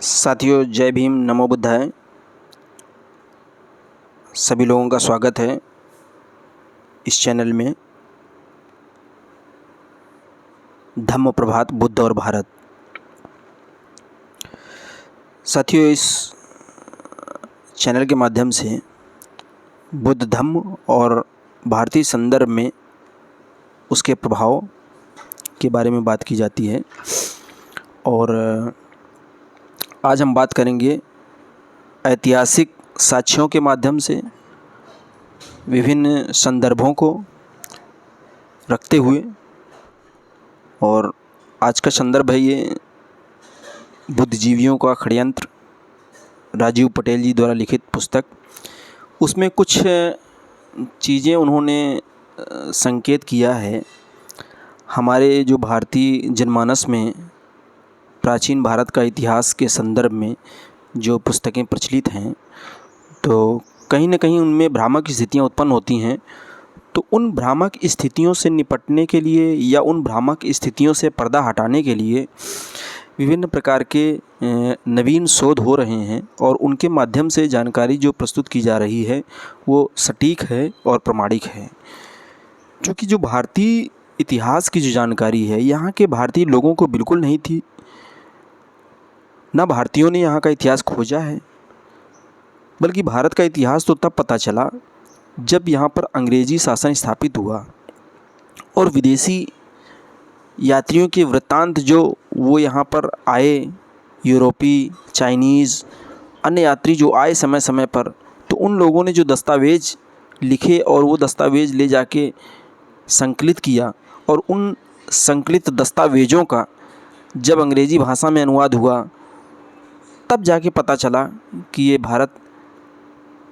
साथियों, जय भीम, नमो बुद्धाय। सभी लोगों का स्वागत है इस चैनल में। धम्म प्रभात, बुद्ध और भारत। साथियों, इस चैनल के माध्यम से बुद्ध धम्म और भारतीय संदर्भ में उसके प्रभाव के बारे में बात की जाती है। और आज हम बात करेंगे ऐतिहासिक साक्ष्यों के माध्यम से विभिन्न संदर्भों को रखते हुए। और आज का संदर्भ है ये बुद्धिजीवियों का षड्यंत्र, राजीव पटेल जी द्वारा लिखित पुस्तक। उसमें कुछ चीज़ें उन्होंने संकेत किया है हमारे जो भारतीय जनमानस में प्राचीन भारत का इतिहास के संदर्भ में जो पुस्तकें प्रचलित हैं, तो कहीं न कहीं उनमें भ्रामक स्थितियाँ उत्पन्न होती हैं। तो उन भ्रामक स्थितियों से निपटने के लिए या उन भ्रामक स्थितियों से पर्दा हटाने के लिए विभिन्न प्रकार के नवीन शोध हो रहे हैं और उनके माध्यम से जानकारी जो प्रस्तुत की जा रही है वो सटीक है और प्रमाणिक है। क्योंकि जो भारतीय इतिहास की जो जानकारी है यहाँ के भारतीय लोगों को बिल्कुल नहीं थी। ना भारतीयों ने यहाँ का इतिहास खोजा है, बल्कि भारत का इतिहास तो तब पता चला जब यहाँ पर अंग्रेजी शासन स्थापित हुआ और विदेशी यात्रियों के वृत्तांत जो वो यहाँ पर आए, यूरोपी, चाइनीज़, अन्य यात्री जो आए समय समय पर, तो उन लोगों ने जो दस्तावेज़ लिखे और वो दस्तावेज़ ले जाके संकलित किया। और उन संकलित दस्तावेज़ों का जब अंग्रेज़ी भाषा में अनुवाद हुआ तब जाके पता चला कि ये भारत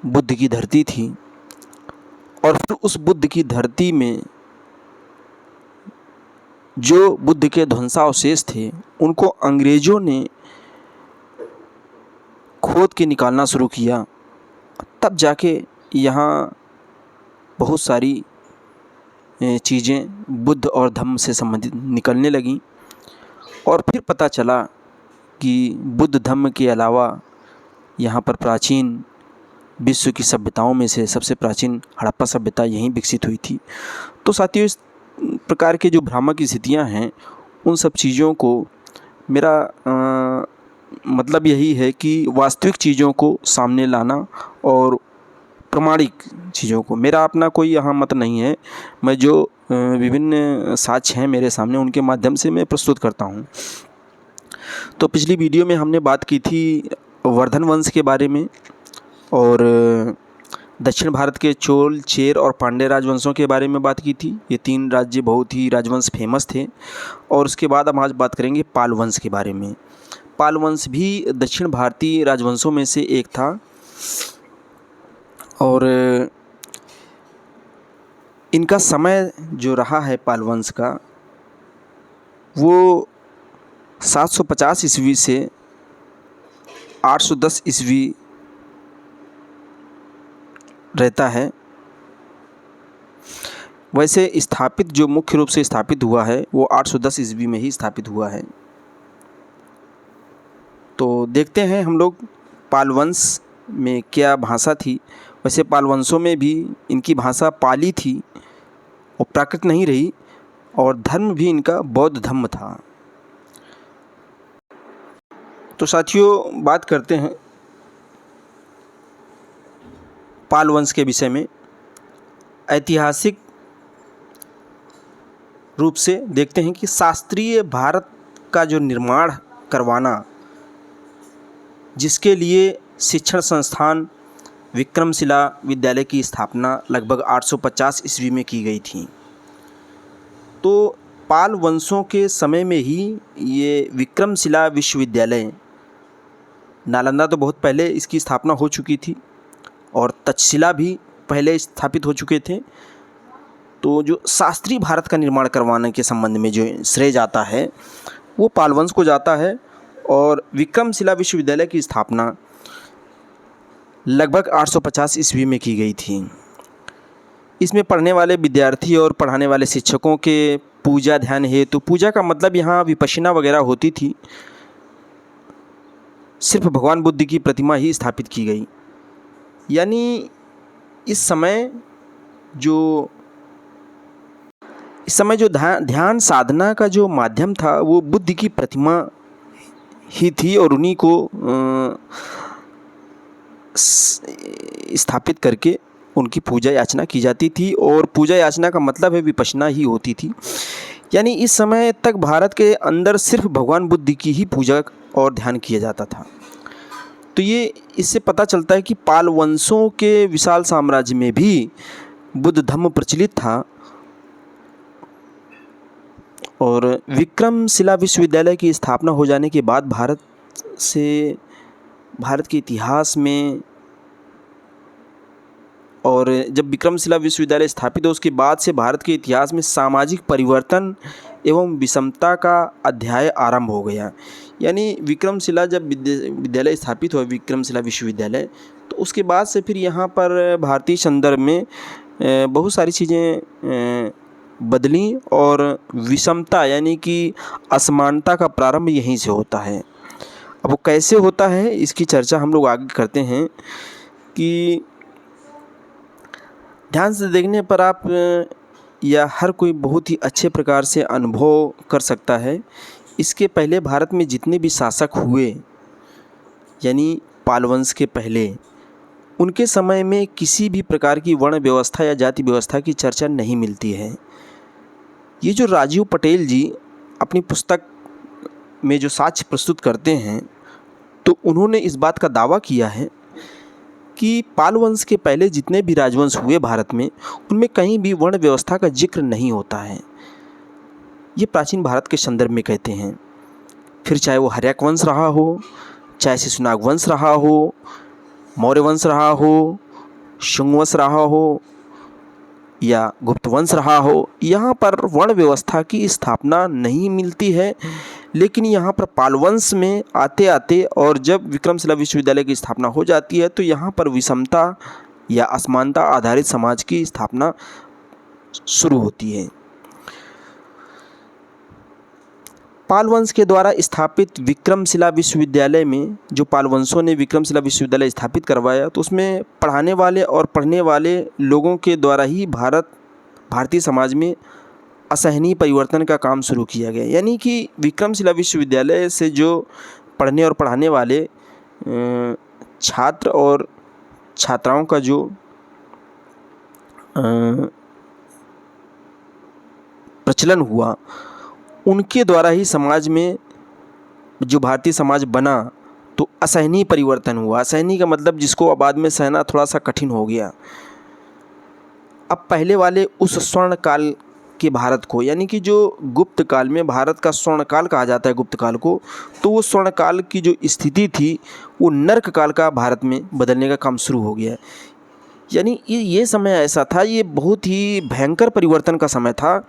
बुद्ध की धरती थी। और फिर उस बुद्ध की धरती में जो बुद्ध के ध्वंसावशेष थे उनको अंग्रेज़ों ने खोद के निकालना शुरू किया। तब जाके यहाँ बहुत सारी चीज़ें बुद्ध और धम्म से संबंधित निकलने लगीं। और फिर पता चला कि बुद्ध धम्म के अलावा यहाँ पर प्राचीन विश्व की सभ्यताओं में से सबसे प्राचीन हड़प्पा सभ्यता यहीं विकसित हुई थी। तो साथियों, इस प्रकार के जो भ्रामक स्थितियाँ हैं उन सब चीज़ों को मेरा मतलब यही है कि वास्तविक चीज़ों को सामने लाना और प्रमाणिक चीज़ों को। मेरा अपना कोई यहाँ मत नहीं है, मैं जो विभिन्न साक्ष्य हैं मेरे सामने उनके माध्यम से मैं प्रस्तुत करता हूँ। तो पिछली वीडियो में हमने बात की थी वर्धन वंश के बारे में और दक्षिण भारत के चोल, चेर और पांड्य राजवंशों के बारे में बात की थी। ये तीन राज्य बहुत ही राजवंश फेमस थे। और उसके बाद हम आज बात करेंगे पाल वंश के बारे में। पाल वंश भी दक्षिण भारतीय राजवंशों में से एक था और इनका समय जो रहा है पाल वंश का वो 750 ईस्वी से 810 ईस्वी रहता है। वैसे स्थापित जो मुख्य रूप से स्थापित हुआ है वो 810 ईस्वी में ही स्थापित हुआ है। तो देखते हैं हम लोग पाल वंश में क्या भाषा थी। वैसे पाल वंशों में भी इनकी भाषा पाली थी और प्राकृत नहीं रही, और धर्म भी इनका बौद्ध धर्म था। तो साथियों, बात करते हैं पाल वंश के विषय में। ऐतिहासिक रूप से देखते हैं कि शास्त्रीय भारत का जो निर्माण करवाना, जिसके लिए शिक्षण संस्थान विक्रमशिला विद्यालय की स्थापना लगभग 850 ईस्वी में की गई थी। तो पाल वंशों के समय में ही ये विक्रमशिला विश्वविद्यालय, नालंदा तो बहुत पहले इसकी स्थापना हो चुकी थी और तक्षशिला भी पहले स्थापित हो चुके थे। तो जो शास्त्रीय भारत का निर्माण करवाने के संबंध में जो श्रेय जाता है वो पाल वंश को जाता है। और विक्रमशिला विश्वविद्यालय की स्थापना लगभग 850 ईस्वी में की गई थी। इसमें पढ़ने वाले विद्यार्थी और पढ़ाने वाले शिक्षकों के पूजा ध्यान हेतु, पूजा का मतलब यहाँ विपश्यना वगैरह होती थी, सिर्फ भगवान बुद्ध की प्रतिमा ही स्थापित की गई। यानी इस समय जो ध्यान साधना का जो माध्यम था वो बुद्ध की प्रतिमा ही थी और उन्हीं को स्थापित करके उनकी पूजा याचना की जाती थी, और पूजा याचना का मतलब है विपश्यना ही होती थी। यानी इस समय तक भारत के अंदर सिर्फ भगवान बुद्ध की ही पूजा और ध्यान किया जाता था। तो ये इससे पता चलता है कि पाल वंशों के विशाल साम्राज्य में भी बुद्ध धर्म प्रचलित था। और विक्रमशिला विश्वविद्यालय की स्थापना हो जाने के बाद भारत के इतिहास में, और जब विक्रमशिला विश्वविद्यालय स्थापित हो उसके बाद से भारत के इतिहास में सामाजिक परिवर्तन एवं विषमता का अध्याय आरंभ हो गया। यानी विक्रमशिला जब विद्यालय स्थापित हुआ, विक्रमशिला विश्वविद्यालय, तो उसके बाद से फिर यहाँ पर भारतीय संदर्भ में बहुत सारी चीज़ें बदली और विषमता यानी कि असमानता का प्रारंभ यहीं से होता है। अब वो कैसे होता है इसकी चर्चा हम लोग आगे करते हैं। कि ध्यान से देखने पर आप या हर कोई बहुत ही अच्छे प्रकार से अनुभव कर सकता है। इसके पहले भारत में जितने भी शासक हुए, यानी पाल वंश के पहले, उनके समय में किसी भी प्रकार की वर्ण व्यवस्था या जाति व्यवस्था की चर्चा नहीं मिलती है। ये जो राजीव पटेल जी अपनी पुस्तक में जो साक्ष्य प्रस्तुत करते हैं, तो उन्होंने इस बात का दावा किया है कि पाल वंश के पहले जितने भी राजवंश हुए भारत में, उनमें कहीं भी वर्ण व्यवस्था का जिक्र नहीं होता है। ये प्राचीन भारत के संदर्भ में कहते हैं। फिर चाहे वो हर्यक वंश रहा हो, चाहे शिशुनाग वंश रहा हो, मौर्य वंश रहा हो, शुंग वंश रहा हो या गुप्त वंश रहा हो, यहाँ पर वर्ण व्यवस्था की स्थापना नहीं मिलती है। लेकिन यहाँ पर पाल वंश में आते आते और जब विक्रमशिला विश्वविद्यालय की स्थापना हो जाती है, तो यहाँ पर विषमता या असमानता आधारित समाज की स्थापना शुरू होती है। पाल वंश के द्वारा स्थापित विक्रमशिला विश्वविद्यालय में, जो पाल वंशों ने विक्रमशिला विश्वविद्यालय स्थापित करवाया, तो उसमें पढ़ाने वाले और पढ़ने वाले लोगों के द्वारा ही भारतीय समाज में असहनीय परिवर्तन का काम शुरू किया गया। यानी कि विक्रमशिला विश्वविद्यालय से जो पढ़ने और पढ़ाने वाले छात्र और छात्राओं का जो प्रचलन हुआ, उनके द्वारा ही समाज में जो भारतीय समाज बना, तो असहनीय परिवर्तन हुआ। असहनीय का मतलब जिसको बाद में सहना थोड़ा सा कठिन हो गया। अब पहले वाले उस स्वर्ण काल के भारत को, यानी कि जो गुप्त काल में भारत का स्वर्ण काल कहा जाता है गुप्त काल को, तो वो स्वर्ण काल की जो स्थिति थी वो नर्क काल का भारत में बदलने का काम शुरू हो गया। यानी ये समय ऐसा था, ये बहुत ही भयंकर परिवर्तन का समय था।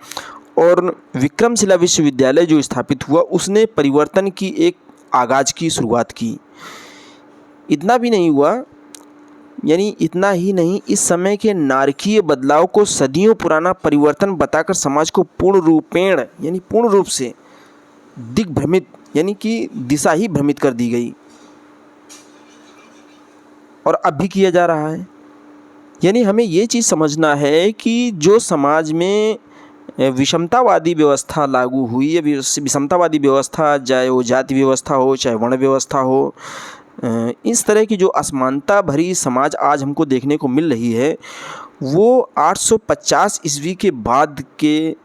और विक्रमशिला विश्वविद्यालय जो स्थापित हुआ, उसने परिवर्तन की एक आगाज़ की शुरुआत की। इतना भी नहीं हुआ, यानी इतना ही नहीं, इस समय के नारकीय बदलाव को सदियों पुराना परिवर्तन बताकर समाज को पूर्ण रूप से दिग्भ्रमित, यानी कि दिशा ही भ्रमित कर दी गई, और अब भी किया जा रहा है। यानी हमें ये चीज़ समझना है कि जो समाज में विषमतावादी व्यवस्था लागू हुई, या विषमतावादी व्यवस्था, चाहे वो जाति व्यवस्था हो, चाहे वर्ण व्यवस्था हो, इस तरह की जो असमानता भरी समाज आज हमको देखने को मिल रही है, वो 850 ईस्वी के बाद के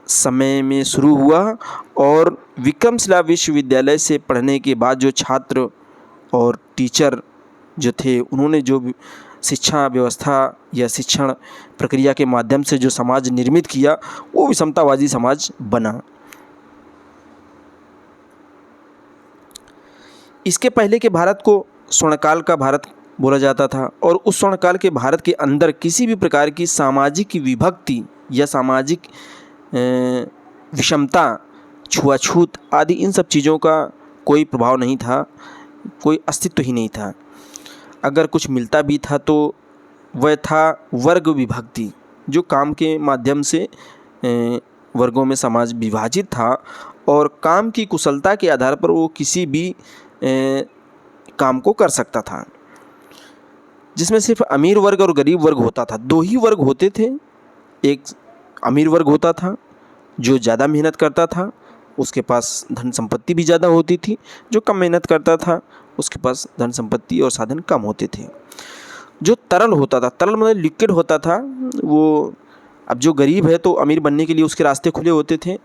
समय में शुरू हुआ। और विक्रमशिला विश्वविद्यालय से पढ़ने के बाद जो छात्र और टीचर जो थे, उन्होंने जो शिक्षा व्यवस्था या शिक्षण प्रक्रिया के माध्यम से जो समाज निर्मित किया, वो विषमतावादी समाज बना। इसके पहले के भारत को स्वर्णकाल का भारत बोला जाता था, और उस स्वर्णकाल के भारत के अंदर किसी भी प्रकार की सामाजिक विभक्ति या सामाजिक विषमता, छुआछूत आदि इन सब चीज़ों का कोई प्रभाव नहीं था, कोई अस्तित्व ही नहीं था। अगर कुछ मिलता भी था तो वह था वर्ग विभक्ति, जो काम के माध्यम से वर्गों में समाज विभाजित था, और काम की कुशलता के आधार पर वो किसी भी काम को कर सकता था, जिसमें सिर्फ अमीर वर्ग और गरीब वर्ग होता था। दो ही वर्ग होते थे, एक अमीर वर्ग होता था जो ज़्यादा मेहनत करता था, उसके पास धन संपत्ति भी ज़्यादा होती थी। जो कम मेहनत करता था उसके पास धन संपत्ति और साधन कम होते थे। जो तरल होता था, तरल मतलब लिक्विड होता था, वो अब जो गरीब है तो अमीर बनने के लिए उसके रास्ते खुले होते थे,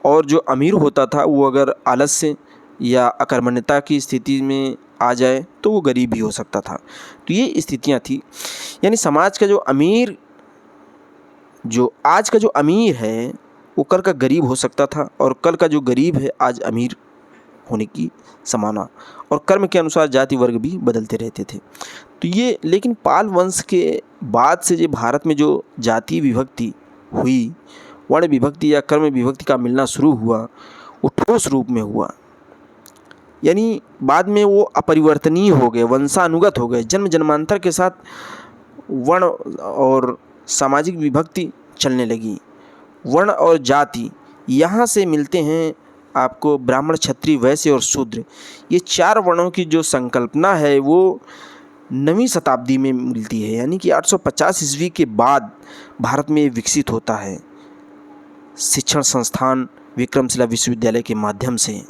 और जो अमीर होता था वो अगर आलस्य या अकर्मण्यता की स्थिति में आ जाए तो वो गरीब भी हो सकता था। तो ये स्थितियाँ थी। यानी समाज का जो अमीर, जो आज का जो अमीर है वो कल का गरीब हो सकता था, और कल का जो गरीब है आज अमीर होने की संभावना, और कर्म के अनुसार जाति वर्ग भी बदलते रहते थे। तो ये, लेकिन पाल वंश के बाद से जो भारत में जो जाति विभक्ति हुई, वर्ण विभक्ति या कर्म विभक्ति का मिलना शुरू हुआ, वो ठोस रूप में हुआ। यानी बाद में वो अपरिवर्तनीय हो गए, वंशानुगत हो गए। जन्म जन्मांतर के साथ वर्ण और सामाजिक विभक्ति चलने लगी। वर्ण और जाति यहाँ से मिलते हैं आपको ब्राह्मण, क्षत्रिय, वैश्य और शूद्र। ये चार वर्णों की जो संकल्पना है वो 9वीं शताब्दी में मिलती है, यानी कि 850 ईस्वी के बाद भारत में विकसित होता है शिक्षण संस्थान विक्रमशिला विश्वविद्यालय के माध्यम से।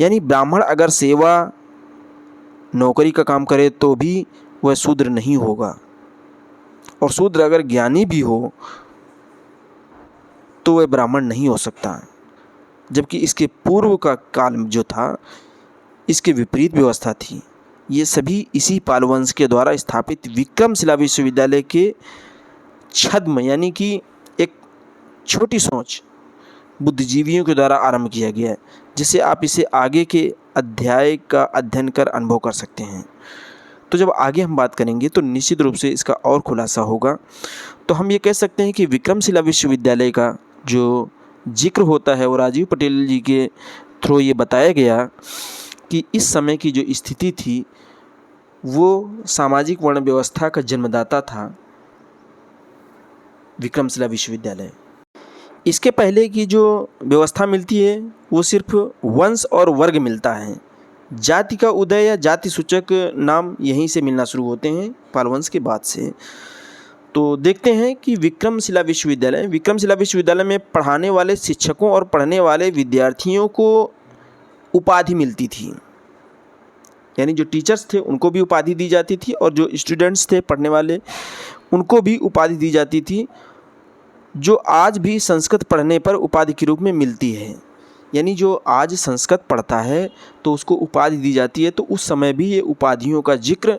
यानी ब्राह्मण अगर सेवा नौकरी का काम करे तो भी वह शूद्र नहीं होगा, और शूद्र अगर ज्ञानी भी हो तो वह ब्राह्मण नहीं हो सकता। जबकि इसके पूर्व का काल जो था, इसके विपरीत व्यवस्था थी। ये सभी इसी पालवंश के द्वारा स्थापित विक्रमशिला विश्वविद्यालय के छद्म, यानी कि एक छोटी सोच बुद्धिजीवियों के द्वारा आरंभ किया गया है, जिससे आप इसे आगे के अध्याय का अध्ययन कर अनुभव कर सकते हैं। तो जब आगे हम बात करेंगे तो निश्चित रूप से इसका और खुलासा होगा। तो हम ये कह सकते हैं कि विक्रमशिला विश्वविद्यालय का जो जिक्र होता है वो राजीव पटेल जी के थ्रू ये बताया गया कि इस समय की जो स्थिति थी वो सामाजिक वर्ण व्यवस्था का जन्मदाता था विक्रमशिला विश्वविद्यालय। इसके पहले की जो व्यवस्था मिलती है वो सिर्फ वंश और वर्ग मिलता है। जाति का उदय या जाति सूचक नाम यहीं से मिलना शुरू होते हैं पालवंश के बाद से। तो देखते हैं कि विक्रमशिला विश्वविद्यालय में पढ़ाने वाले शिक्षकों और पढ़ने वाले विद्यार्थियों को उपाधि मिलती थी। यानी जो टीचर्स थे उनको भी उपाधि दी जाती थी, और जो स्टूडेंट्स थे पढ़ने वाले उनको भी उपाधि दी जाती थी, जो आज भी संस्कृत पढ़ने पर उपाधि के रूप में मिलती है। यानी जो आज संस्कृत पढ़ता है तो उसको उपाधि दी जाती है। तो उस समय भी ये उपाधियों का जिक्र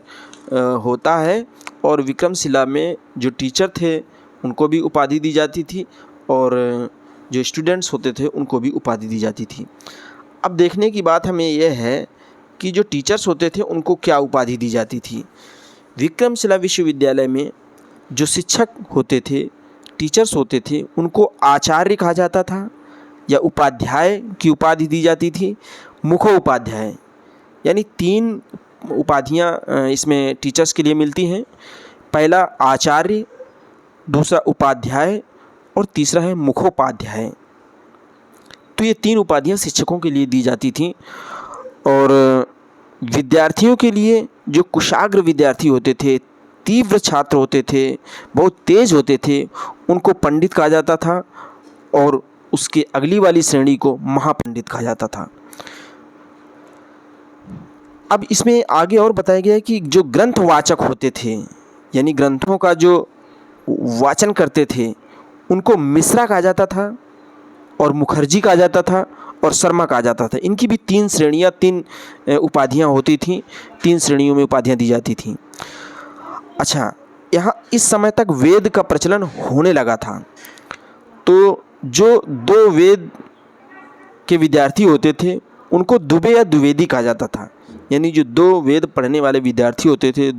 होता है, और विक्रमशिला में जो टीचर थे उनको भी उपाधि दी जाती थी, और जो स्टूडेंट्स होते थे उनको भी उपाधि दी जाती थी। अब देखने की बात हमें यह है कि जो टीचर्स होते थे उनको क्या उपाधि दी जाती थी। विक्रमशिला विश्वविद्यालय में जो शिक्षक होते थे, टीचर्स होते थे, उनको आचार्य कहा जाता था या उपाध्याय की उपाधि दी जाती थी। मुखोपाध्याय, यानी 3 उपाधियाँ इसमें टीचर्स के लिए मिलती हैं। पहला आचार्य, दूसरा उपाध्याय और तीसरा है मुखोपाध्याय। तो ये 3 उपाधियाँ शिक्षकों के लिए दी जाती थीं, और विद्यार्थियों के लिए जो कुशाग्र विद्यार्थी होते थे, तीव्र छात्र होते थे, बहुत तेज होते थे, उनको पंडित कहा जाता था, और उसके अगली वाली श्रेणी को महापंडित कहा जाता था। अब इसमें आगे और बताया गया है कि जो ग्रंथवाचक होते थे, यानी ग्रंथों का जो वाचन करते थे, उनको मिश्रा कहा जाता था, और मुखर्जी कहा जाता था, और शर्मा कहा जाता था। इनकी भी 3 श्रेणियाँ, 3 उपाधियाँ होती थीं। 3 श्रेणियों में उपाधियाँ दी जाती थीं। अच्छा, यहाँ इस समय तक वेद का प्रचलन होने लगा था। तो जो 2 वेद के विद्यार्थी होते थे उनको दुबे या द्विवेदी कहा जाता था। यानी जो 2 वेद पढ़ने वाले विद्यार्थी होते थे,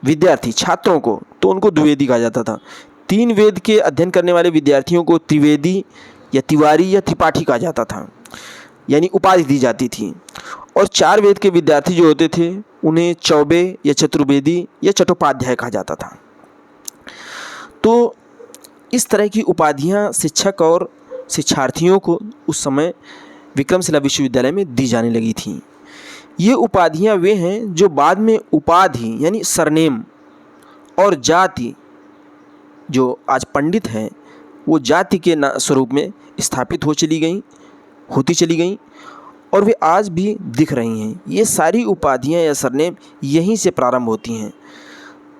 विद्यार्थी छात्रों को, तो उनको द्विवेदी कहा जाता था। 3 वेद के अध्ययन करने वाले विद्यार्थियों को त्रिवेदी या तिवारी या त्रिपाठी कहा जाता था, यानी उपाधि दी जाती थी। और 4 वेद के विद्यार्थी जो होते थे उन्हें चौबे या चतुर्वेदी या चट्टोपाध्याय कहा जाता था। तो इस तरह की उपाधियां शिक्षक और शिक्षार्थियों को उस समय विक्रमशिला विश्वविद्यालय में दी जाने लगी थी। ये उपाधियां वे हैं जो बाद में उपाधि यानी सरनेम और जाति, जो आज पंडित हैं वो जाति के स्वरूप में स्थापित होती चली गई और वे आज भी दिख रही हैं। ये सारी उपाधियां या सरनेम यहीं से प्रारंभ होती हैं।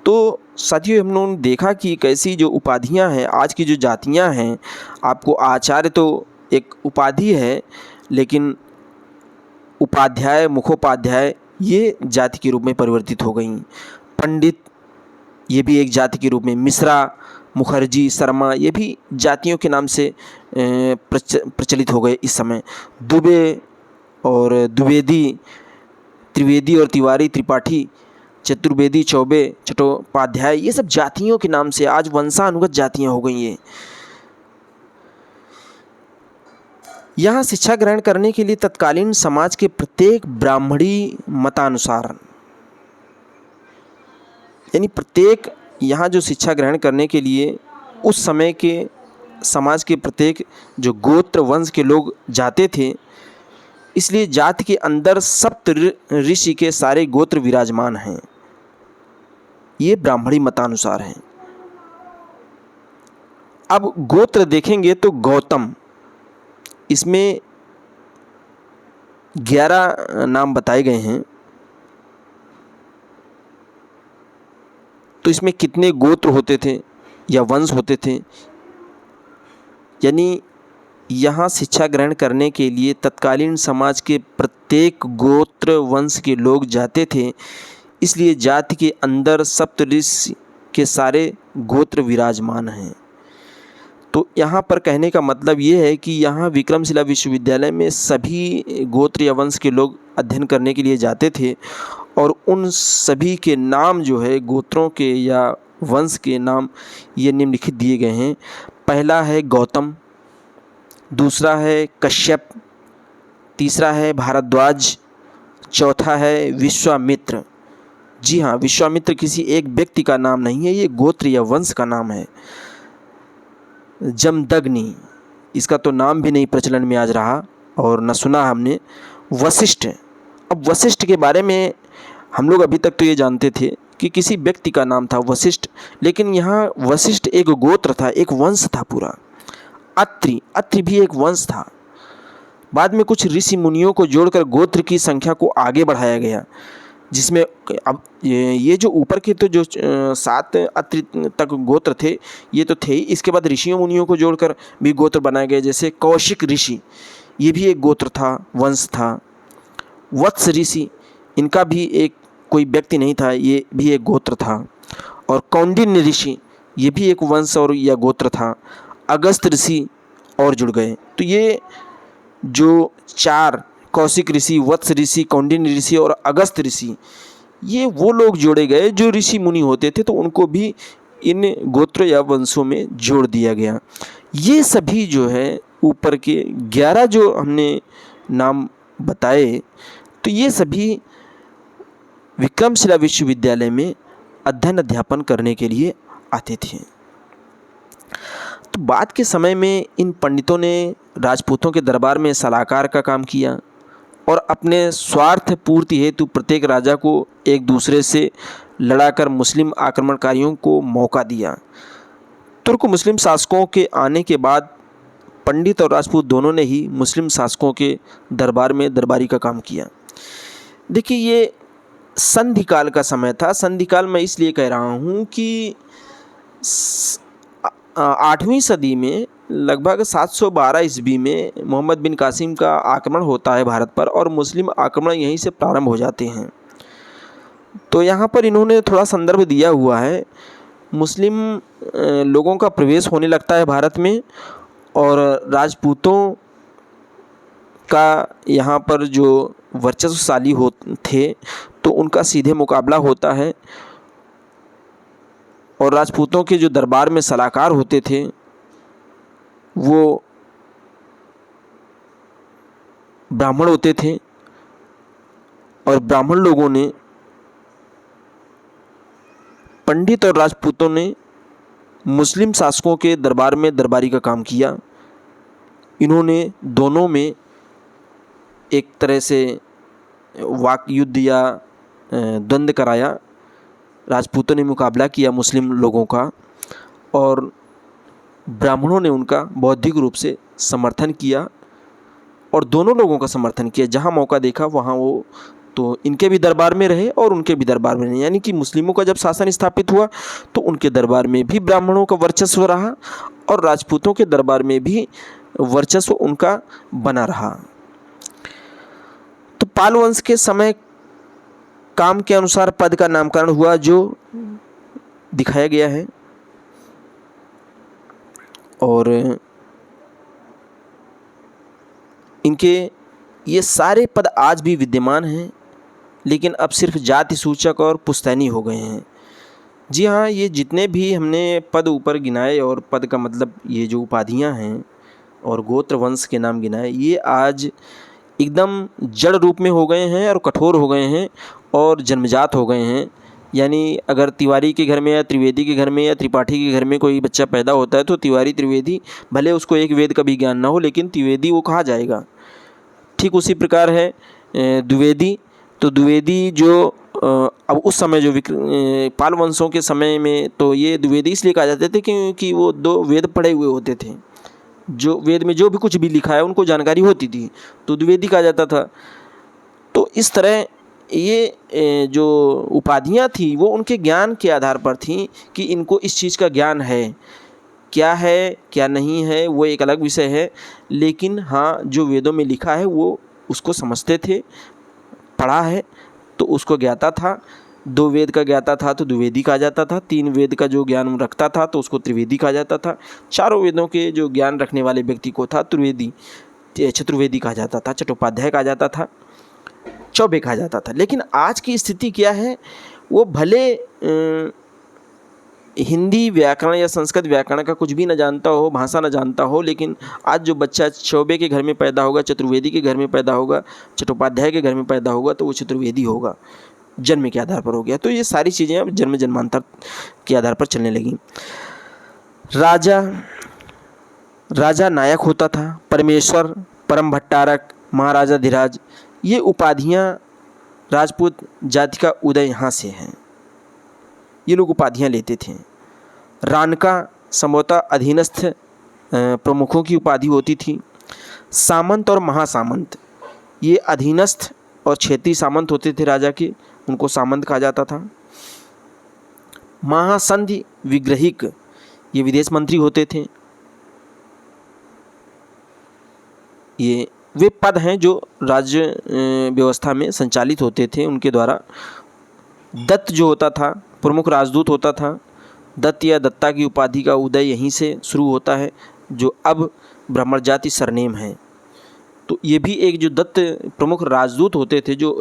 तो साथियों, हम लोगों ने देखा कि कैसी जो उपाधियां हैं, आज की जो जातियां हैं, आपको आचार्य तो एक उपाधि है, लेकिन उपाध्याय, मुखोपाध्याय ये जाति के रूप में परिवर्तित हो गई। पंडित ये भी एक जाति के रूप में, मिश्रा, मुखर्जी, शर्मा ये भी जातियों के नाम से प्रचलित हो गए इस समय। दुबे और द्विवेदी, त्रिवेदी और तिवारी, त्रिपाठी, चतुर्वेदी, चौबे, चट्टोपाध्याय ये सब जातियों के नाम से आज वंशानुगत जातियां हो गई हैं। यहाँ शिक्षा ग्रहण करने के लिए तत्कालीन समाज के प्रत्येक ब्राह्मणी मतानुसार, यानी प्रत्येक यहाँ जो शिक्षा ग्रहण करने के लिए उस समय के समाज के प्रत्येक जो गोत्र वंश के लोग जाते थे, इसलिए जाति के अंदर सप्त ऋषि के सारे गोत्र विराजमान हैं। ये ब्राह्मणी मतानुसार हैं। अब गोत्र देखेंगे तो गौतम, इसमें 11 नाम बताए गए हैं। तो इसमें कितने गोत्र होते थे या वंश होते थे, यानी यहाँ शिक्षा ग्रहण करने के लिए तत्कालीन समाज के प्रत्येक गोत्र वंश के लोग जाते थे, इसलिए जाति के अंदर सप्तऋषि के सारे गोत्र विराजमान हैं। तो यहाँ पर कहने का मतलब ये है कि यहाँ विक्रमशिला विश्वविद्यालय में सभी गोत्र या वंश के लोग अध्ययन करने के लिए जाते थे और उन सभी के नाम जो है, गोत्रों के या वंश के नाम ये निम्नलिखित दिए गए हैं। पहला है गौतम, दूसरा है कश्यप, तीसरा है भारद्वाज, चौथा है विश्वामित्र। जी हाँ, विश्वामित्र किसी एक व्यक्ति का नाम नहीं है, ये गोत्र या वंश का नाम है। जमदग्नि, इसका तो नाम भी नहीं प्रचलन में आज रहा और न सुना हमने। वशिष्ठ, अब वशिष्ठ के बारे में हम लोग अभी तक तो ये जानते थे कि किसी व्यक्ति का नाम था वशिष्ठ, लेकिन यहाँ वशिष्ठ एक गोत्र था, एक वंश था पूरा। अत्रि, अत्रि भी एक वंश था। बाद में कुछ ऋषि मुनियों को जोड़कर गोत्र की संख्या को आगे बढ़ाया गया, जिसमें अब ये जो ऊपर के तो जो 7 अत्रि तक गोत्र थे ये तो थे ही, इसके बाद ऋषियों मुनियों को जोड़कर भी गोत्र बनाए गए। जैसे कौशिक ऋषि, ये भी एक गोत्र था, वंश था। वत्स ऋषि, इनका भी एक कोई व्यक्ति नहीं था, ये भी एक गोत्र था। और कौंडिन्य ऋषि, ये भी एक वंश और या गोत्र था। अगस्त ऋषि और जुड़ गए। तो ये जो 4 कौशिक ऋषि, वत्स ऋषि, कौंडिन्य ऋषि और अगस्त ऋषि, ये वो लोग जोड़े गए जो ऋषि मुनि होते थे, तो उनको भी इन गोत्र या वंशों में जोड़ दिया गया। ये सभी जो है ऊपर के 11 जो हमने नाम बताए, तो ये सभी विक्रमशिला विश्वविद्यालय में अध्ययन अध्यापन करने के लिए आते थे। तो बाद के समय में इन पंडितों ने राजपूतों के दरबार में सलाहकार का काम किया और अपने स्वार्थ पूर्ति हेतु प्रत्येक राजा को एक दूसरे से लड़ाकर मुस्लिम आक्रमणकारियों को मौका दिया। तुर्क मुस्लिम शासकों के आने के बाद पंडित और राजपूत दोनों ने ही मुस्लिम शासकों के दरबार में दरबारी का काम किया। देखिए, ये संधि काल का समय था। संधि काल मैं इसलिए कह रहा हूँ कि 8वीं सदी में लगभग 712 ईस्वी में मोहम्मद बिन कासिम का आक्रमण होता है भारत पर और मुस्लिम आक्रमण यहीं से प्रारंभ हो जाते हैं। तो यहाँ पर इन्होंने थोड़ा संदर्भ दिया हुआ है। मुस्लिम लोगों का प्रवेश होने लगता है भारत में और राजपूतों का यहाँ पर जो वर्चस्वशाली थे तो उनका सीधे मुकाबला होता है। और राजपूतों के जो दरबार में सलाहकार होते थे वो ब्राह्मण होते थे और ब्राह्मण लोगों ने, पंडित और राजपूतों ने मुस्लिम शासकों के दरबार में दरबारी का काम किया। इन्होंने दोनों में एक तरह से वाक युद्ध या द्वंद्व कराया। राजपूतों ने मुकाबला किया मुस्लिम लोगों का और ब्राह्मणों ने उनका बौद्धिक रूप से समर्थन किया और दोनों लोगों का समर्थन किया। जहाँ मौका देखा वहाँ वो तो इनके भी दरबार में रहे और उनके भी दरबार में रहे। यानी कि मुस्लिमों का जब शासन स्थापित हुआ तो उनके दरबार में भी ब्राह्मणों का वर्चस्व रहा और राजपूतों के दरबार में भी वर्चस्व उनका बना रहा। तो पाल वंश के समय काम के अनुसार पद का नामकरण हुआ जो दिखाया गया है। और इनके ये सारे पद आज भी विद्यमान हैं, लेकिन अब सिर्फ जाति सूचक और पुश्तैनी हो गए हैं। जी हाँ, ये जितने भी हमने पद ऊपर गिनाए और पद का मतलब ये जो उपाधियाँ हैं और गोत्र वंश के नाम गिनाए, ये आज एकदम जड़ रूप में हो गए हैं और कठोर हो गए हैं और जन्मजात हो गए हैं। यानी अगर तिवारी के घर में या त्रिवेदी के घर में या त्रिपाठी के घर में कोई बच्चा पैदा होता है तो तिवारी त्रिवेदी, भले उसको एक वेद का भी ज्ञान ना हो, लेकिन त्रिवेदी वो कहा जाएगा। ठीक उसी प्रकार है द्विवेदी। तो द्विवेदी जो अब उस समय जो पाल वंशों के समय में तो ये द्विवेदी इसलिए कहा जाते थे क्योंकि वो 2 वेद पढ़े हुए होते थे। जो वेद में जो भी कुछ भी लिखा है उनको जानकारी होती थी, तो द्विवेदी कहा जाता था। तो इस तरह ये जो उपाधियाँ थी वो उनके ज्ञान के आधार पर थी कि इनको इस चीज़ का ज्ञान है क्या नहीं है वो एक अलग विषय है, लेकिन हाँ जो वेदों में लिखा है वो उसको समझते थे, पढ़ा है तो उसको ज्ञाता था। 2 वेद का ज्ञाता था तो द्विवेदी कहा जाता था। 3 वेद का जो ज्ञान रखता था तो उसको त्रिवेदी कहा जाता था। 4 वेदों के जो ज्ञान रखने वाले व्यक्ति को था चतुर्वेदी कहा जाता था, चट्टोपाध्याय कहा जाता था, चौबे कहा जाता था। लेकिन आज की स्थिति क्या है, वो भले हिंदी व्याकरण या संस्कृत व्याकरण का कुछ भी न जानता हो, भाषा न जानता हो, लेकिन आज जो बच्चा चौबे के घर में पैदा होगा, चतुर्वेदी के घर में पैदा होगा, चट्टोपाध्याय के घर में पैदा होगा तो वो चतुर्वेदी होगा, जन्म के आधार पर हो गया। तो ये सारी चीज़ें अब जन्म जन्मांतर के आधार पर चलने लगी। राजा नायक होता था, परमेश्वर, परम भट्टारक, महाराजा धीराज, ये उपाधियाँ राजपूत जाति का उदय यहाँ से हैं। ये लोग उपाधियाँ लेते थे। रानका संभवतः अधीनस्थ प्रमुखों की उपाधि होती थी। सामंत और महासामंत, ये अधीनस्थ और क्षेत्रीय सामंत होते थे राजा के, उनको सामंत कहा जाता था। महासंधि विग्रहिक, ये विदेश मंत्री होते थे। ये वे पद हैं जो राज्य व्यवस्था में संचालित होते थे उनके द्वारा। दत्त जो होता था प्रमुख राजदूत होता था। दत्त या दत्ता की उपाधि का उदय यहीं से शुरू होता है, जो अब ब्राह्मण जाति सरनेम है। तो ये भी एक जो दत्त प्रमुख राजदूत होते थे, जो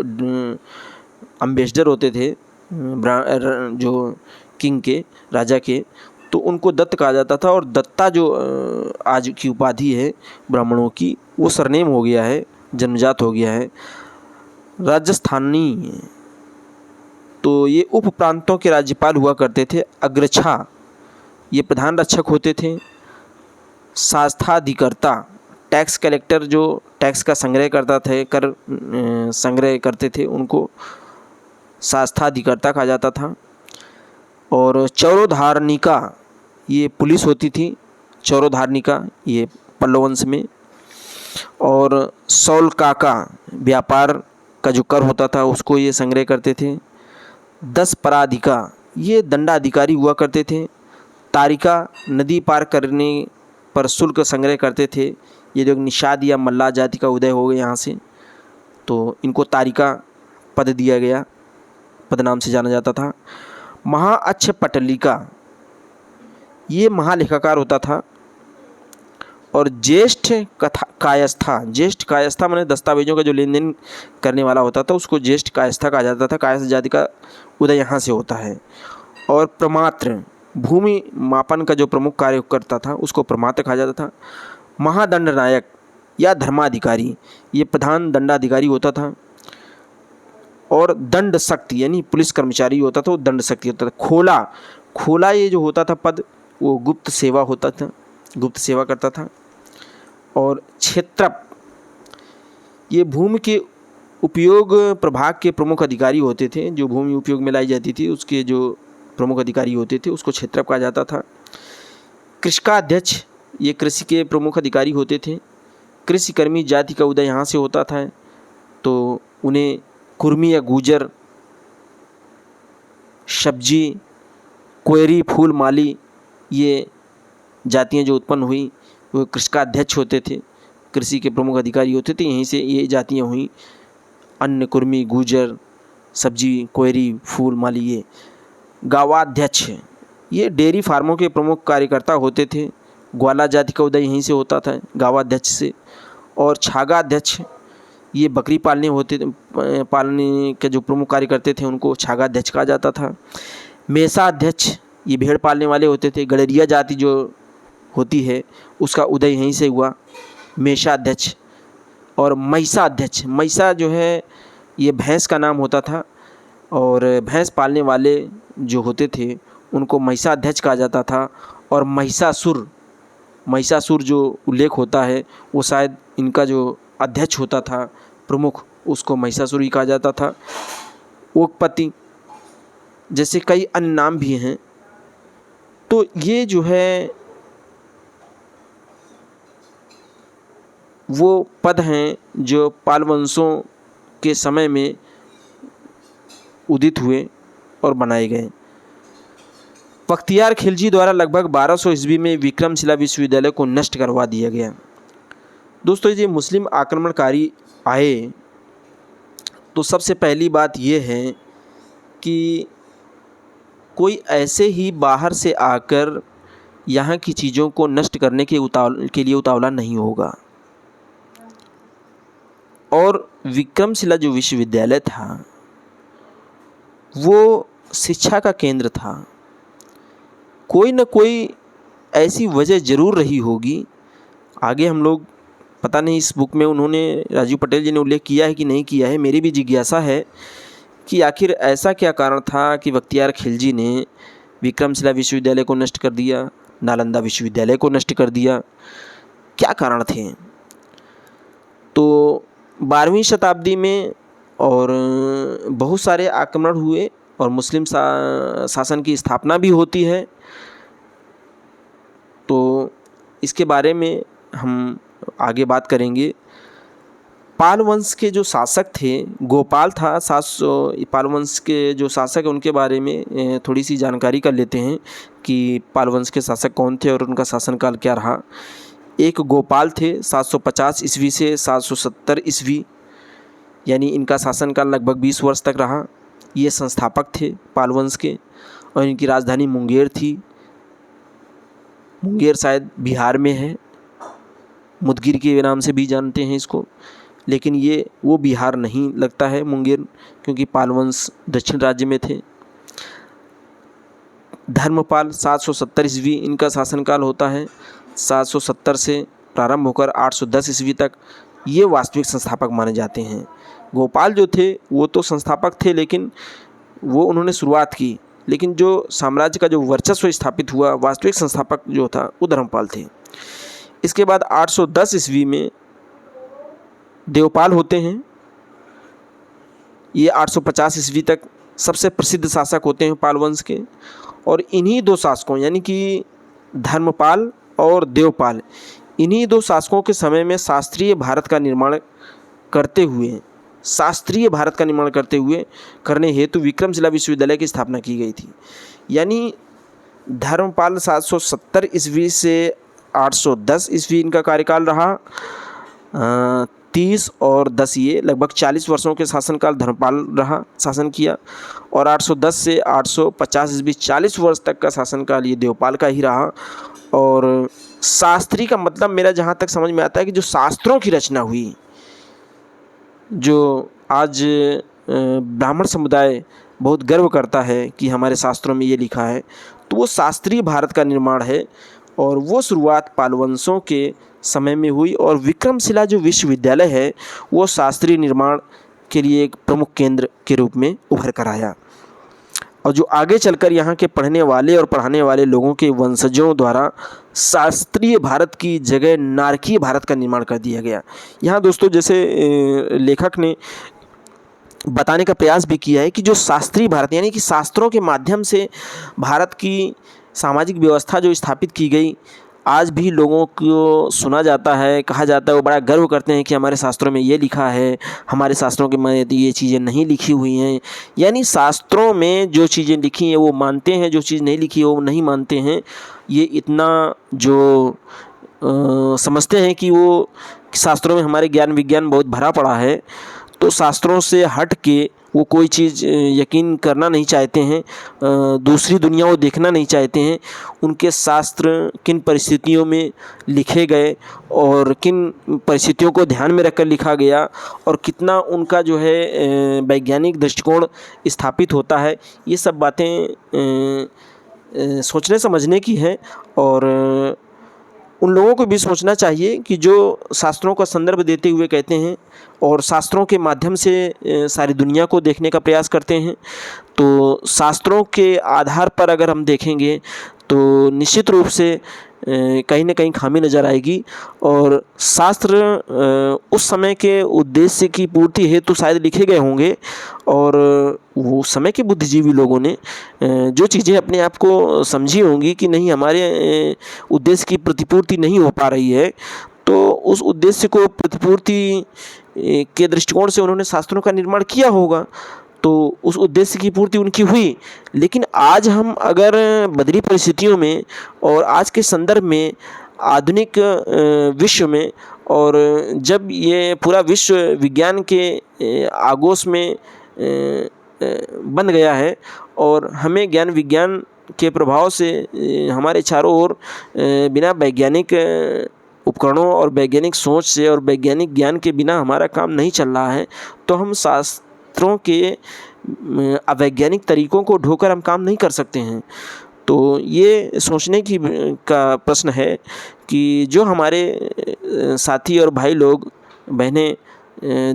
अम्बेसडर होते थे जो किंग के, राजा के, तो उनको दत्त कहा जाता था। और दत्ता जो आज की उपाधि है ब्राह्मणों की, वो सरनेम हो गया है, जन्मजात हो गया है। राजस्थानी, तो ये उप प्रांतों के राज्यपाल हुआ करते थे। अग्रछा, ये प्रधान रक्षक होते थे। शास्त्राधिकर्ता, टैक्स कलेक्टर जो टैक्स का संग्रह करता थे, कर संग्रह करते थे, उनको शास्त्राधिकर्ता कहा जाता था। और चौरोधारनिका, ये पुलिस होती थी। चौरोधारनिका ये पल्लव वंश में। और सौलकाका, व्यापार का जो कर होता था उसको ये संग्रह करते थे। 10 पराधिका, ये दंडाधिकारी हुआ करते थे। तारिका, नदी पार करने पर शुल्क संग्रह करते थे। ये जो निषाद या मल्लाह जाति का उदय हो गया यहाँ से, तो इनको तारिका पद दिया गया, पद नाम से जाना जाता था। महाअक्षपटलिका, ये महालेखाकार होता था। और ज्येष्ठ कायस्था, ज्येष्ठ कायस्था माने दस्तावेजों का जो लेन देन करने वाला होता था उसको ज्येष्ठ कायस्था कहा जाता था। कायस्थ जाति का उदय यहाँ से होता है। और प्रमात्र, भूमि मापन का जो प्रमुख कार्य करता था उसको प्रमात्र कहा जाता था। महादंड नायक या धर्माधिकारी, ये प्रधान दंडाधिकारी होता था। और दंड शक्ति यानी पुलिस कर्मचारी होता था, वो दंड शक्ति होता था। खोला, खोला ये जो होता था पद, वो गुप्त सेवा होता था, गुप्त सेवा करता था। और क्षेत्रप, ये भूमि के उपयोग प्रभाग के प्रमुख अधिकारी होते थे। जो भूमि उपयोग में लाई जाती थी उसके जो प्रमुख अधिकारी होते थे उसको क्षेत्रप कहा जाता था। कृषकाध्यक्ष, ये कृषि के प्रमुख अधिकारी होते थे। कृषि कर्मी जाति का उदय यहाँ से होता था, तो उन्हें कुर्मी या गुजर, सब्जी, कोयरी, फूल माली, ये जातियाँ जो उत्पन्न हुई वो कृषकाध्यक्ष होते थे, कृषि के प्रमुख अधिकारी होते थे। यहीं से ये जातियाँ हुई, अन्य, कुर्मी, गुजर, सब्जी, कोयरी, फूल माली। ये गावाध्यक्ष, ये डेयरी फार्मों के प्रमुख कार्यकर्ता होते थे। ग्वाला जाति का उदय यहीं से होता था, गावाध्यक्ष से। और छागाध्यक्ष, ये बकरी पालने के जो प्रमुख कार्य करते थे उनको छागाध्यक्ष कहा जाता था। मेषाध्यक्ष, ये भेड़ पालने वाले होते थे। गडरिया जाति जो होती है उसका उदय यहीं से हुआ, मेषाध्यक्ष। और महिषाध्यक्ष, महिषा जो है ये भैंस का नाम होता था, और भैंस पालने वाले जो होते थे उनको महिषाध्यक्ष कहा जाता था। और महिषासुर, महिषासुर जो उल्लेख होता है वो शायद इनका जो अध्यक्ष होता था प्रमुख, उसको महिषासुर ही कहा जाता था। ओकपति, जैसे कई अन्य नाम भी हैं। तो ये जो है वो पद हैं जो पाल वंशों के समय में उदित हुए और बनाए गए। बख्तियार खिलजी द्वारा लगभग 1200 ईस्वी में विक्रमशिला विश्वविद्यालय को नष्ट करवा दिया गया। दोस्तों, ये मुस्लिम आक्रमणकारी आए तो सबसे पहली बात ये है कि कोई ऐसे ही बाहर से आकर यहाँ की चीज़ों को नष्ट करने के लिए उतावला नहीं होगा। और विक्रमशिला जो विश्वविद्यालय था वो शिक्षा का केंद्र था। कोई न कोई ऐसी वजह ज़रूर रही होगी। आगे हम लोग पता नहीं इस बुक में उन्होंने, राजीव पटेल जी ने उल्लेख किया है कि नहीं किया है। मेरी भी जिज्ञासा है कि आखिर ऐसा क्या कारण था कि बख्तियार खिलजी ने विक्रमशिला विश्वविद्यालय को नष्ट कर दिया, नालंदा विश्वविद्यालय को नष्ट कर दिया, क्या कारण थे। तो 12वीं शताब्दी में और बहुत सारे आक्रमण हुए और मुस्लिम शासन की स्थापना भी होती है। तो इसके बारे में हम आगे बात करेंगे। पाल वंश के जो शासक थे, गोपाल था 700, पाल वंश के जो शासक हैं उनके बारे में थोड़ी सी जानकारी कर लेते हैं कि पाल वंश के शासक कौन थे और उनका शासनकाल क्या रहा। एक गोपाल थे 750 ईस्वी से 770 ईस्वी, यानी इनका शासनकाल लगभग 20 वर्ष तक रहा। ये संस्थापक थे पाल वंश के और इनकी राजधानी मुंगेर थी। मुंगेर शायद बिहार में है, मुदगिर के नाम से भी जानते हैं इसको, लेकिन ये वो बिहार नहीं लगता है मुंगेर, क्योंकि पाल वंश दक्षिण राज्य में थे। धर्मपाल 770 ईस्वी इनका शासनकाल होता है। 770 से प्रारंभ होकर 810 ईस्वी तक ये वास्तविक संस्थापक माने जाते हैं। गोपाल जो थे वो तो संस्थापक थे, लेकिन वो उन्होंने शुरुआत की, लेकिन जो साम्राज्य का जो वर्चस्व स्थापित हुआ, वास्तविक संस्थापक जो था वो धर्मपाल थे। इसके बाद 810 ईस्वी में देवपाल होते हैं। ये 850 ईस्वी तक सबसे प्रसिद्ध शासक होते हैं पाल वंश के। और इन्हीं दो शासकों यानी कि धर्मपाल और देवपाल, इन्हीं दो शासकों के समय में शास्त्रीय भारत का निर्माण करने हेतु विक्रमशिला विश्वविद्यालय की स्थापना की गई थी। यानी धर्मपाल 770 ईस्वी से 810 ईस्वी इनका कार्यकाल रहा। 30 और 10 ये लगभग 40 वर्षों के शासनकाल धर्मपाल शासन किया। और 810 से 850 ईस्वी 40 वर्ष तक का शासनकाल ये देवपाल का ही रहा। और शास्त्री का मतलब मेरा जहाँ तक समझ में आता है कि जो शास्त्रों की रचना हुई, जो आज ब्राह्मण समुदाय बहुत गर्व करता है कि हमारे शास्त्रों में ये लिखा है, तो वो शास्त्रीय भारत का निर्माण है। और वो शुरुआत पाल वंशों के समय में हुई। और विक्रमशिला जो विश्वविद्यालय है वो शास्त्रीय निर्माण के लिए एक प्रमुख केंद्र के रूप में उभर कर आया। और जो आगे चलकर यहाँ के पढ़ने वाले और पढ़ाने वाले लोगों के वंशजों द्वारा शास्त्रीय भारत की जगह नारकीय भारत का निर्माण कर दिया गया। यहाँ दोस्तों जैसे लेखक ने बताने का प्रयास भी किया है कि जो शास्त्रीय भारत यानी कि शास्त्रों के माध्यम से भारत की सामाजिक व्यवस्था जो स्थापित की गई, आज भी लोगों को सुना जाता है, कहा जाता है, वो बड़ा गर्व करते हैं कि हमारे शास्त्रों में ये लिखा है, हमारे शास्त्रों के में ये चीज़ें नहीं लिखी हुई हैं। यानी शास्त्रों में जो चीज़ें लिखी हैं वो मानते हैं, जो चीज़ नहीं लिखी है वो नहीं मानते हैं। ये इतना जो समझते हैं कि वो शास्त्रों में हमारे ज्ञान विज्ञान बहुत भरा पड़ा है, तो शास्त्रों से हट के वो कोई चीज़ यकीन करना नहीं चाहते हैं, दूसरी दुनिया को देखना नहीं चाहते हैं। उनके शास्त्र किन परिस्थितियों में लिखे गए और किन परिस्थितियों को ध्यान में रखकर लिखा गया और कितना उनका जो है वैज्ञानिक दृष्टिकोण स्थापित होता है, ये सब बातें सोचने समझने की है। और उन लोगों को भी सोचना चाहिए कि जो शास्त्रों का संदर्भ देते हुए कहते हैं और शास्त्रों के माध्यम से सारी दुनिया को देखने का प्रयास करते हैं, तो शास्त्रों के आधार पर अगर हम देखेंगे तो निश्चित रूप से कहीं ना कहीं खामी नज़र आएगी। और शास्त्र उस समय के उद्देश्य की पूर्ति हेतु शायद लिखे गए होंगे और वो समय के बुद्धिजीवी लोगों ने जो चीज़ें अपने आप को समझी होंगी कि नहीं हमारे उद्देश्य की प्रतिपूर्ति नहीं हो पा रही है, तो उस उद्देश्य को प्रतिपूर्ति के दृष्टिकोण से उन्होंने शास्त्रों का निर्माण किया होगा, तो उस उद्देश्य की पूर्ति उनकी हुई। लेकिन आज हम अगर बदली परिस्थितियों में और आज के संदर्भ में आधुनिक विश्व में, और जब ये पूरा विश्व विज्ञान के आगोश में बन गया है और हमें ज्ञान विज्ञान के प्रभाव से हमारे चारों ओर बिना वैज्ञानिक उपकरणों और वैज्ञानिक सोच से और वैज्ञानिक ज्ञान के बिना हमारा काम नहीं चल रहा है, तो हम शास्त्रों के अवैज्ञानिक तरीकों को ढोकर हम काम नहीं कर सकते हैं। तो ये सोचने की का प्रश्न है कि जो हमारे साथी और भाई लोग बहनें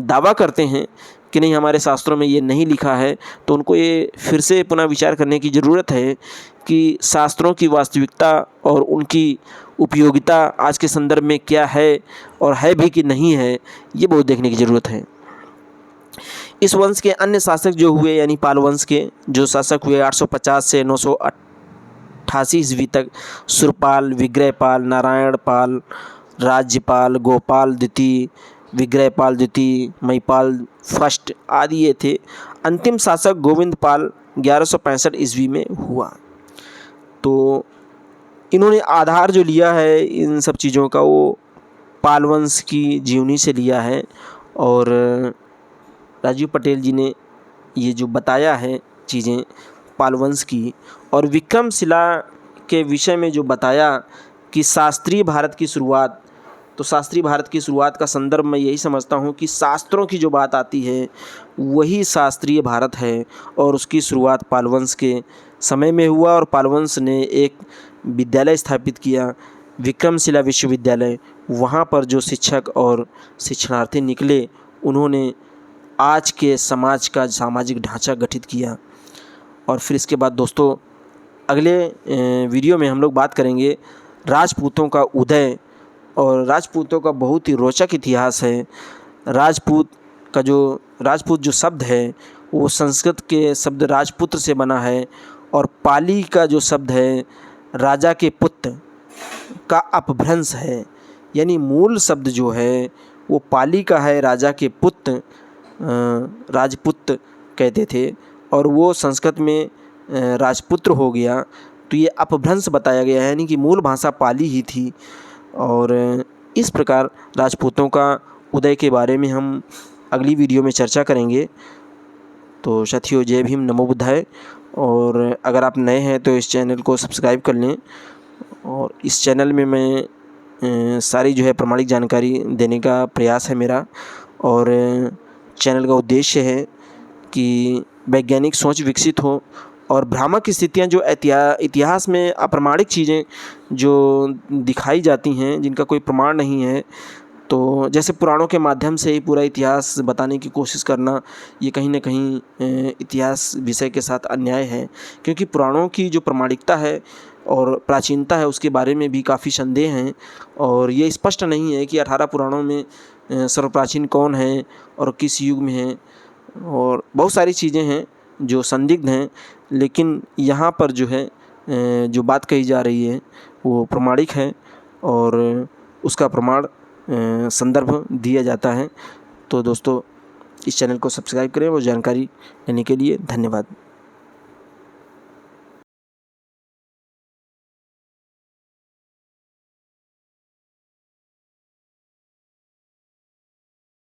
दावा करते हैं कि नहीं हमारे शास्त्रों में ये नहीं लिखा है, तो उनको ये फिर से पुनः विचार करने की ज़रूरत है कि शास्त्रों की वास्तविकता और उनकी उपयोगिता आज के संदर्भ में क्या है और है भी कि नहीं है, ये बहुत देखने की ज़रूरत है। इस वंश के अन्य शासक जो हुए यानी पाल वंश के जो शासक हुए 850 से 988 ईस्वी तक, सुरपाल, विग्रहपाल, नारायण पाल, राज्यपाल, गोपाल द्वितीय, विग्रहपाल द्वितीय, महिपाल फर्स्ट आदि ये थे। अंतिम शासक गोविंद पाल 1165 ईस्वी में हुआ। तो इन्होंने आधार जो लिया है इन सब चीज़ों का वो पाल वंश की जीवनी से लिया है। और राजीव पटेल जी ने ये जो बताया है चीज़ें पाल वंश की और विक्रमशिला के विषय में जो बताया कि शास्त्रीय भारत की शुरुआत, तो शास्त्रीय भारत की शुरुआत का संदर्भ मैं यही समझता हूँ कि शास्त्रों की जो बात आती है वही शास्त्रीय भारत है और उसकी शुरुआत पाल वंश के समय में हुआ। और पाल वंश ने एक विद्यालय स्थापित किया, विक्रमशिला विश्वविद्यालय। वहाँ पर जो शिक्षक और शिक्षणार्थी निकले उन्होंने आज के समाज का सामाजिक ढांचा गठित किया। और फिर इसके बाद दोस्तों अगले वीडियो में हम लोग बात करेंगे राजपूतों का उदय। और राजपूतों का बहुत ही रोचक इतिहास है। राजपूत जो शब्द है वो संस्कृत के शब्द राजपुत्र से बना है और पाली का जो शब्द है राजा के पुत्र का अपभ्रंश है। यानी मूल शब्द जो है वो पाली का है, राजा के पुत्र राजपुत्र कहते थे और वो संस्कृत में राजपुत्र हो गया, तो ये अपभ्रंश बताया गया है, यानी कि मूल भाषा पाली ही थी। और इस प्रकार राजपूतों का उदय के बारे में हम अगली वीडियो में चर्चा करेंगे। तो साथियों जय भीम, नमो बुद्धाय। और अगर आप नए हैं तो इस चैनल को सब्सक्राइब कर लें। और इस चैनल में मैं सारी जो है प्रमाणिक जानकारी देने का प्रयास है मेरा। और चैनल का उद्देश्य है कि वैज्ञानिक सोच विकसित हो और भ्रामक स्थितियाँ जो इतिहास में अप्रमाणिक चीज़ें जो दिखाई जाती हैं जिनका कोई प्रमाण नहीं है, तो जैसे पुराणों के माध्यम से ही पूरा इतिहास बताने की कोशिश करना, ये कहीं न कहीं इतिहास विषय के साथ अन्याय है, क्योंकि पुराणों की जो प्रामाणिकता है और प्राचीनता है उसके बारे में भी काफ़ी संदेह हैं और ये स्पष्ट नहीं है कि 18 पुराणों में सर्वप्राचीन कौन है और किस युग में है, और बहुत सारी चीज़ें हैं जो संदिग्ध हैं। लेकिन यहाँ पर जो है जो बात कही जा रही है वो प्रामाणिक है और उसका प्रमाण संदर्भ दिया जाता है। तो दोस्तों, इस चैनल को सब्सक्राइब करें और जानकारी लेने के लिए धन्यवाद।